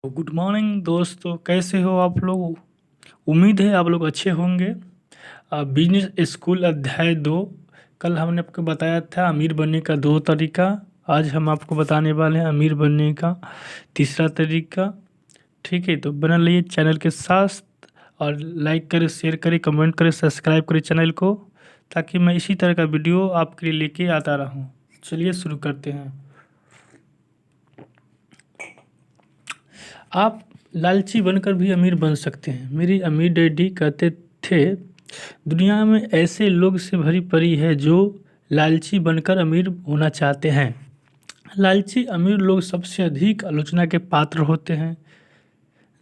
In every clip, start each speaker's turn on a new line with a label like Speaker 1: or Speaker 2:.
Speaker 1: Good morning दोस्तों, कैसे हो आप लोग। उम्मीद है आप लोग अच्छे होंगे। बिजनेस स्कूल अध्याय 2। कल हमने आपको बताया था अमीर बनने का 2 तरीका। आज हम आपको बताने वाले हैं अमीर बनने का तीसरा तरीका। ठीक है, तो बना रहिए चैनल के साथ और लाइक करें, शेयर करें, कमेंट करें, सब्सक्राइब करें चैनल को, ताकि मैं इसी तरह का वीडियो आपके लिए लेके आता रहूं। चलिए शुरू करते हैं। आप लालची बनकर भी अमीर बन सकते हैं। मेरी अमीर डैडी कहते थे, दुनिया में ऐसे लोग से भरी पड़ी है जो लालची बनकर अमीर होना चाहते हैं। लालची अमीर लोग सबसे अधिक आलोचना के पात्र होते हैं।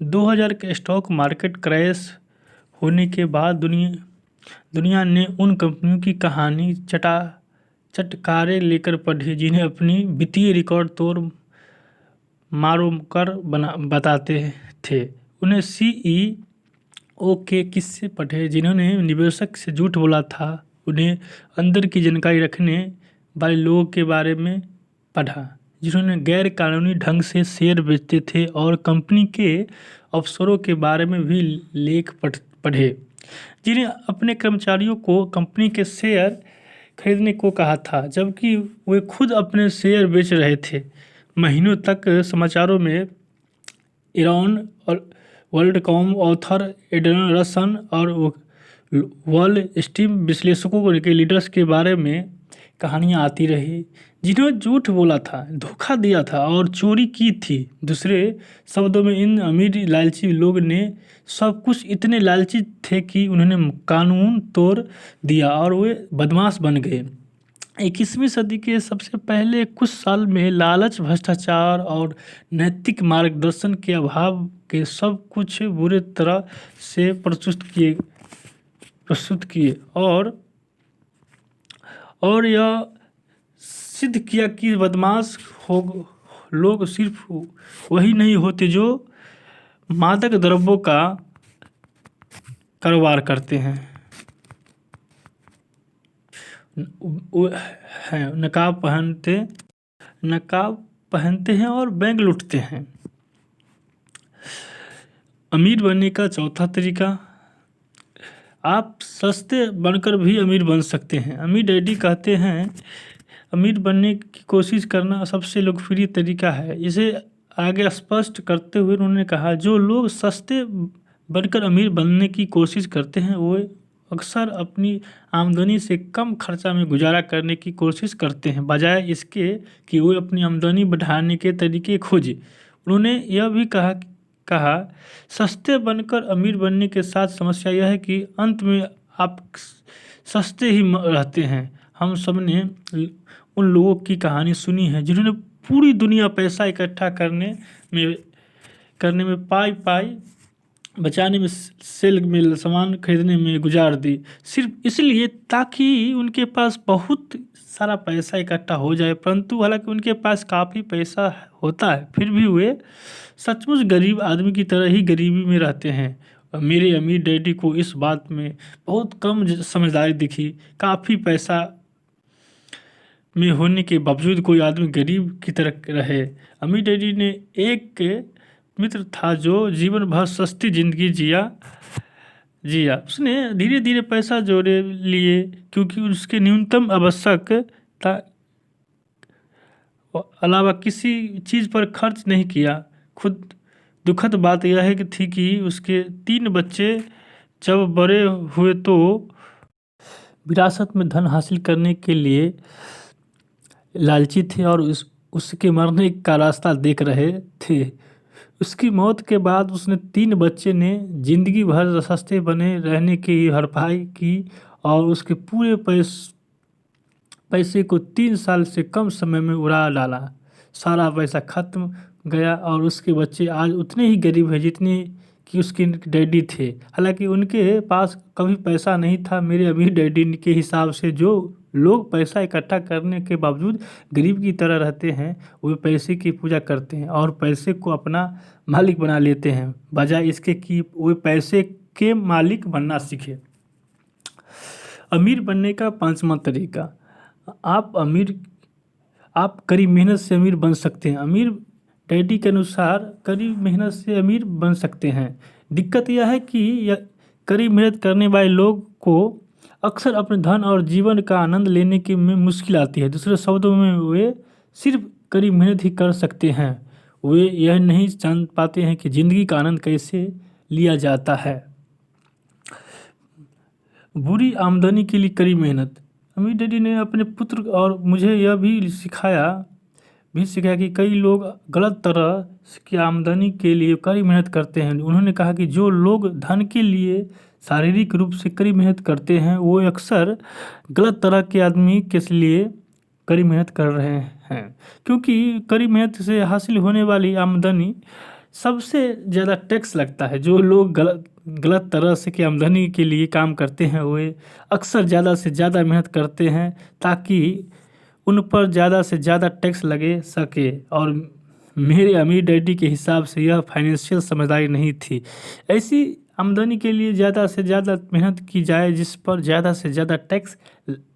Speaker 1: 2000 के स्टॉक मार्केट क्रैश होने के बाद दुनिया ने उन कंपनियों की कहानी चटकारे लेकर पढ़ी जिन्हें अपनी वित्तीय रिकॉर्ड तोड़ मारो कर बताते थे। उन्हें सीईओ के किस्से पढ़े जिन्होंने निवेशक से झूठ बोला था। उन्हें अंदर की जानकारी रखने वाले लोगों के बारे में पढ़ा जिन्होंने गैर कानूनी ढंग से शेयर बेचते थे, और कंपनी के अफसरों के बारे में भी लेख पढ़े जिन्हें अपने कर्मचारियों को कंपनी के शेयर खरीदने को कहा था, जबकि वे खुद अपने शेयर बेच रहे थे। महीनों तक समाचारों में ईरान और वर्ल्डकॉम ऑथर एडन रसन और वॉल स्ट्रीट विश्लेषकों के लीडर्स के बारे में कहानियाँ आती रही जिन्होंने झूठ बोला था, धोखा दिया था और चोरी की थी। दूसरे शब्दों में इन अमीर लालची लोग ने सब कुछ इतने लालची थे कि उन्होंने कानून तोड़ दिया और वे बदमाश बन गए। 21वीं सदी के सबसे पहले कुछ साल में लालच, भ्रष्टाचार और नैतिक मार्गदर्शन के अभाव के सब कुछ बुरे तरह से प्रस्तुत किए और यह सिद्ध किया कि बदमाश लोग सिर्फ वही नहीं होते जो मादक द्रव्यों का कारोबार करते हैं, नकाब पहनते हैं और बैंक लूटते हैं। अमीर बनने का चौथा तरीका, आप सस्ते बनकर भी अमीर बन सकते हैं। अमीर डैडी कहते हैं, अमीर बनने की कोशिश करना सबसे लोकप्रिय तरीका है। इसे आगे स्पष्ट करते हुए उन्होंने कहा, जो लोग सस्ते बनकर अमीर बनने की कोशिश करते हैं वो अक्सर अपनी आमदनी से कम खर्चा में गुजारा करने की कोशिश करते हैं, बजाय इसके कि वो अपनी आमदनी बढ़ाने के तरीके खोजें। उन्होंने यह भी कहा सस्ते बनकर अमीर बनने के साथ समस्या यह है कि अंत में आप सस्ते ही रहते हैं। हम सब ने उन लोगों की कहानी सुनी है जिन्होंने पूरी दुनिया पैसा इकट्ठा करने में पाई बचाने में, सेल में सामान खरीदने में गुजार दी, सिर्फ इसलिए ताकि उनके पास बहुत सारा पैसा इकट्ठा हो जाए। परंतु हालांकि उनके पास काफ़ी पैसा होता है, फिर भी वे सचमुच गरीब आदमी की तरह ही गरीबी में रहते हैं। मेरे अमीर डैडी को इस बात में बहुत कम समझदारी दिखी। काफ़ी पैसा में होने के बावजूद कोई आदमी गरीब की तरह रहे। अमीर डैडी ने एक मित्र था जो जीवन भर सस्ती जिंदगी जिया। उसने धीरे धीरे पैसा जोड़े लिए क्योंकि उसके न्यूनतम आवश्यकता अलावा किसी चीज़ पर खर्च नहीं किया। दुखद बात यह है थी कि उसके 3 बच्चे जब बड़े हुए तो विरासत में धन हासिल करने के लिए लालची थे और उसके मरने का रास्ता देख रहे थे। उसकी मौत के बाद उसने 3 बच्चे ने जिंदगी भर सस्ते बने रहने की भरपाई की और उसके पूरे पैसे को 3 साल से कम समय में उड़ा डाला। सारा पैसा खत्म गया और उसके बच्चे आज उतने ही गरीब हैं जितने कि उसके डैडी थे। हालांकि उनके पास कभी पैसा नहीं था। मेरे अमीर डैडी के हिसाब से जो लोग पैसा इकट्ठा करने के बावजूद गरीब की तरह रहते हैं, वे पैसे की पूजा करते हैं और पैसे को अपना मालिक बना लेते हैं, बजाय इसके कि वे पैसे के मालिक बनना सीखे। अमीर बनने का 5वां तरीका, आप कड़ी मेहनत से अमीर बन सकते हैं। अमीर डैडी के अनुसार कड़ी मेहनत से अमीर बन सकते हैं। दिक्कत यह है कि कड़ी मेहनत करने वाले लोग को अक्सर अपने धन और जीवन का आनंद लेने की में मुश्किल आती है। दूसरे शब्दों में वे सिर्फ कड़ी मेहनत ही कर सकते हैं, वे यह नहीं जान पाते हैं कि ज़िंदगी का आनंद कैसे लिया जाता है। बुरी आमदनी के लिए कड़ी मेहनत। अमीर डैडी ने अपने पुत्र और मुझे यह भी सिखाया कि कई लोग गलत तरह की आमदनी के लिए कड़ी मेहनत करते हैं। उन्होंने कहा कि जो लोग धन के लिए शारीरिक रूप से कड़ी मेहनत करते हैं वो अक्सर गलत तरह के आदमी के लिए कड़ी मेहनत कर रहे हैं, क्योंकि कड़ी मेहनत से हासिल होने वाली आमदनी सबसे ज़्यादा टैक्स लगता है। जो लोग गलत तरह से की आमदनी के लिए काम करते हैं वे अक्सर ज़्यादा से ज़्यादा मेहनत करते हैं ताकि उन पर ज़्यादा से ज़्यादा टैक्स लगे सके। और मेरे अमीर डैडी के हिसाब से यह फाइनेंशियल समझदारी नहीं थी। ऐसी आमदनी के लिए ज़्यादा से ज़्यादा मेहनत की जाए जिस पर ज़्यादा से ज़्यादा टैक्स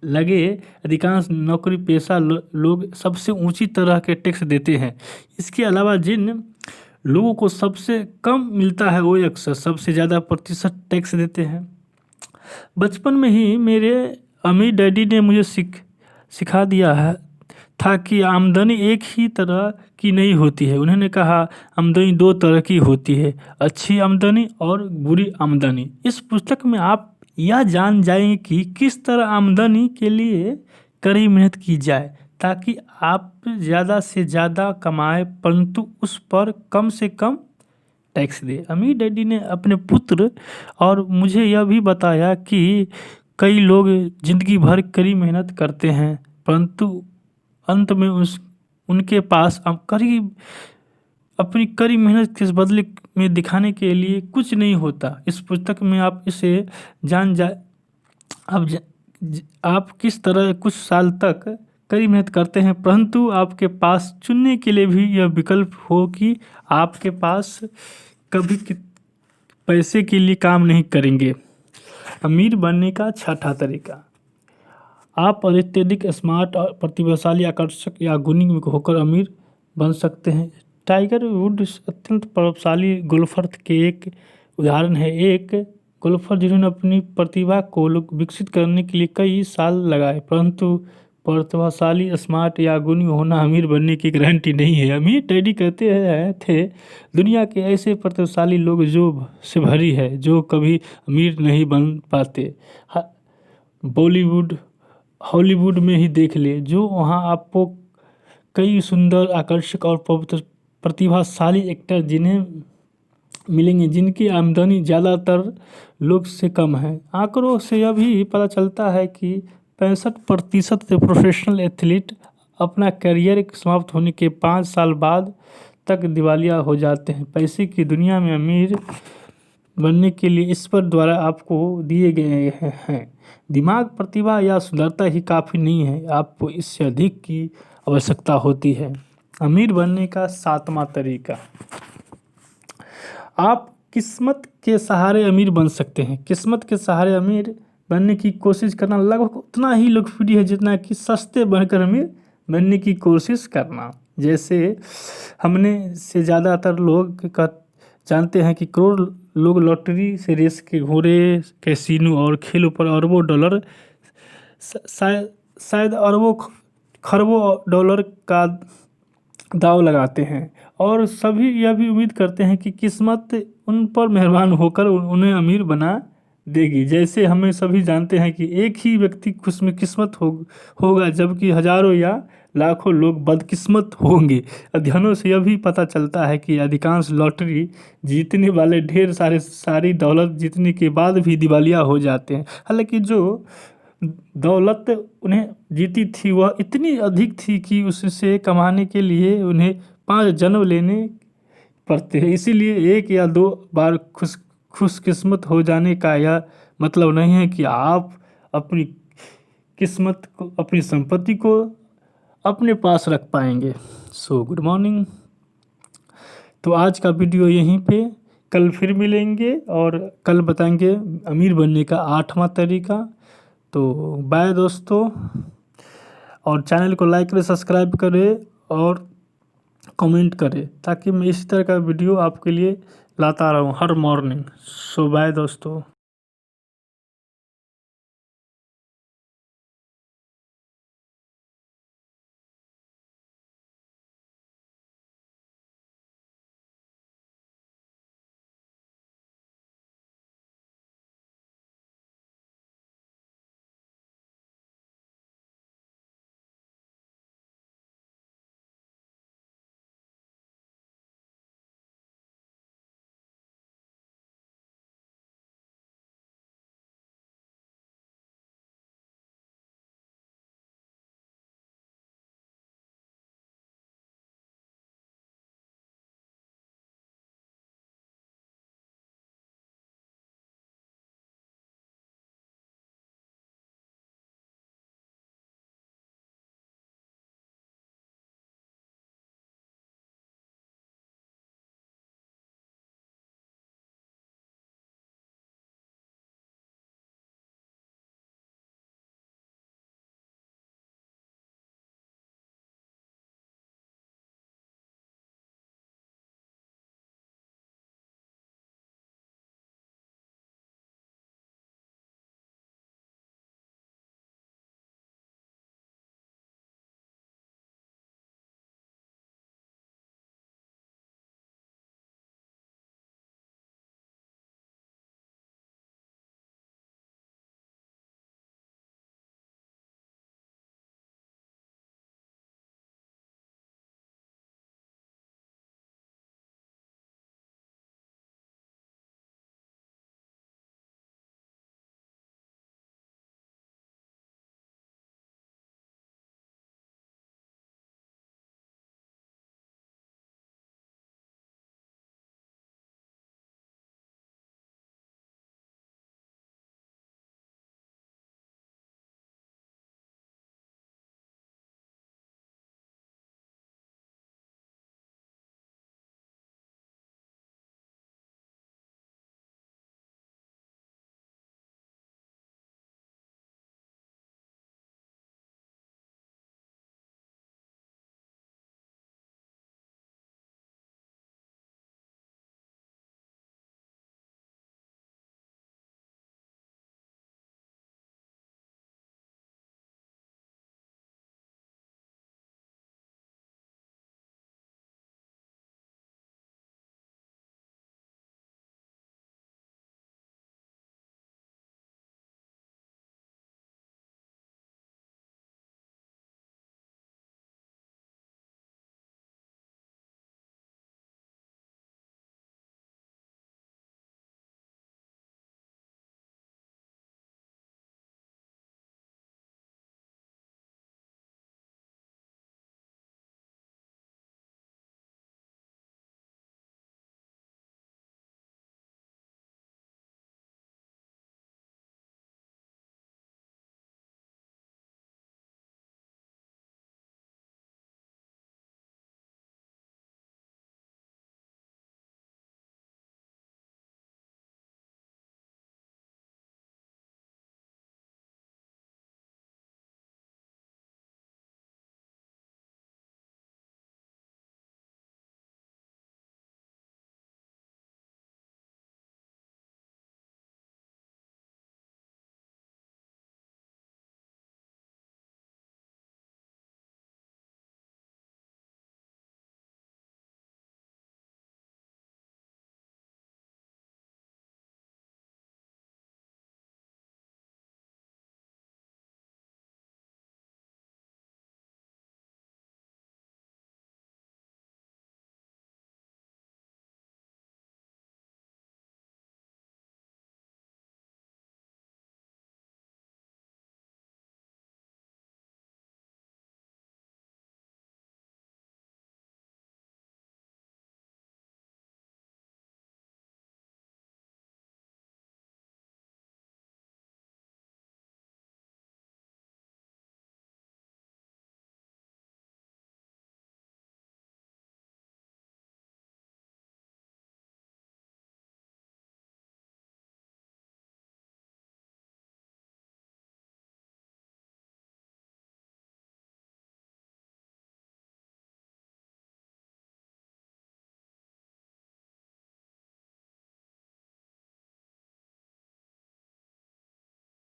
Speaker 1: लगे। अधिकांश नौकरी पेशा लोग सबसे ऊंची तरह के टैक्स देते हैं। इसके अलावा जिन लोगों को सबसे कम मिलता है वो अक्सर सबसे ज़्यादा प्रतिशत टैक्स देते हैं। बचपन में ही मेरे अमीर डैडी ने मुझे सिखा दिया था कि आमदनी एक ही तरह की नहीं होती है। उन्होंने कहा आमदनी दो तरह की होती है, अच्छी आमदनी और बुरी आमदनी। इस पुस्तक में आप यह जान जाएंगे कि किस तरह आमदनी के लिए कड़ी मेहनत की जाए ताकि आप ज़्यादा से ज़्यादा कमाएं परंतु उस पर कम से कम टैक्स दे। अमीर डैडी ने अपने पुत्र और मुझे यह भी बताया कि कई लोग ज़िंदगी भर कड़ी मेहनत करते हैं परंतु अंत में उनके पास अपनी कड़ी मेहनत के बदले में दिखाने के लिए कुछ नहीं होता। इस पुस्तक में आप इसे आप किस तरह कुछ साल तक कड़ी मेहनत करते हैं परंतु आपके पास चुनने के लिए भी यह विकल्प हो कि आपके पास कभी पैसे के लिए काम नहीं करेंगे। अमीर बनने का छठा तरीका। आप अत्यधिक स्मार्ट और प्रतिभाशाली, आकर्षक या गुणी होकर अमीर बन सकते हैं। टाइगर वुड्स अत्यंत प्रभावशाली गोल्फर के एक उदाहरण है। एक गोल्फर जिन्होंने अपनी प्रतिभा को विकसित करने के लिए कई साल लगाए, परंतु प्रतिभाशाली, स्मार्ट या गुणी होना अमीर बनने की गारंटी नहीं है। अमीर डैडी कहते थे दुनिया के ऐसे प्रतिभाशाली लोग जो से भरी है जो कभी अमीर नहीं बन पाते। बॉलीवुड हॉलीवुड में ही देख ले, जो वहाँ आपको कई सुंदर, आकर्षक और प्रतिभाशाली एक्टर जिन्हें मिलेंगे जिनकी आमदनी ज़्यादातर लोग से कम है। आंकड़ों से यह भी पता चलता है कि 65% प्रोफेशनल एथलीट अपना करियर समाप्त होने के 5 साल बाद तक दिवालिया हो जाते हैं। पैसे की दुनिया में अमीर बनने के लिए ईश्वर द्वारा आपको दिए गए हैं दिमाग, प्रतिभा या सुंदरता ही काफ़ी नहीं है, आपको इससे अधिक की आवश्यकता होती है। अमीर बनने का 7वां तरीका। आप किस्मत के सहारे अमीर बन सकते हैं। किस्मत के सहारे अमीर बनने की कोशिश करना लगभग उतना ही लोकप्रिय है जितना कि सस्ते बनकर अमीर बनने की कोशिश करना। जैसे हमने से ज़्यादातर लोग जानते हैं कि करोड़ लोग लॉटरी से रेस के घोड़े, कैसीनो और खेलों पर अरबों डॉलर, शायद अरबों खरबों डॉलर का दाव लगाते हैं और सभी यह भी उम्मीद करते हैं कि किस्मत उन पर मेहरबान होकर उन्हें अमीर बना देगी। जैसे हमें सभी जानते हैं कि एक ही व्यक्ति खुशकिस्मत होगा जबकि हजारों या लाखों लोग बदकिस्मत होंगे। अध्ययनों से यह भी पता चलता है कि अधिकांश लॉटरी जीतने वाले ढेर सारी दौलत जीतने के बाद भी दिवालिया हो जाते हैं। हालांकि जो दौलत उन्हें जीती थी वह इतनी अधिक थी कि उससे कमाने के लिए उन्हें 5 जन्म लेने पड़ते हैं। इसीलिए एक या 2 बार खुशकिस्मत हो जाने का यह मतलब नहीं है कि आप अपनी किस्मत को, अपनी संपत्ति को अपने पास रख पाएंगे। So good morning. तो आज का वीडियो यहीं पे, कल फिर मिलेंगे और कल बताएंगे अमीर बनने का 8वां तरीका। तो बाय दोस्तों, और चैनल को लाइक करें, सब्सक्राइब करें और कमेंट करें, ताकि मैं इसी तरह का वीडियो आपके लिए लाता रहूँ हर मॉर्निंग। सो बाय दोस्तों।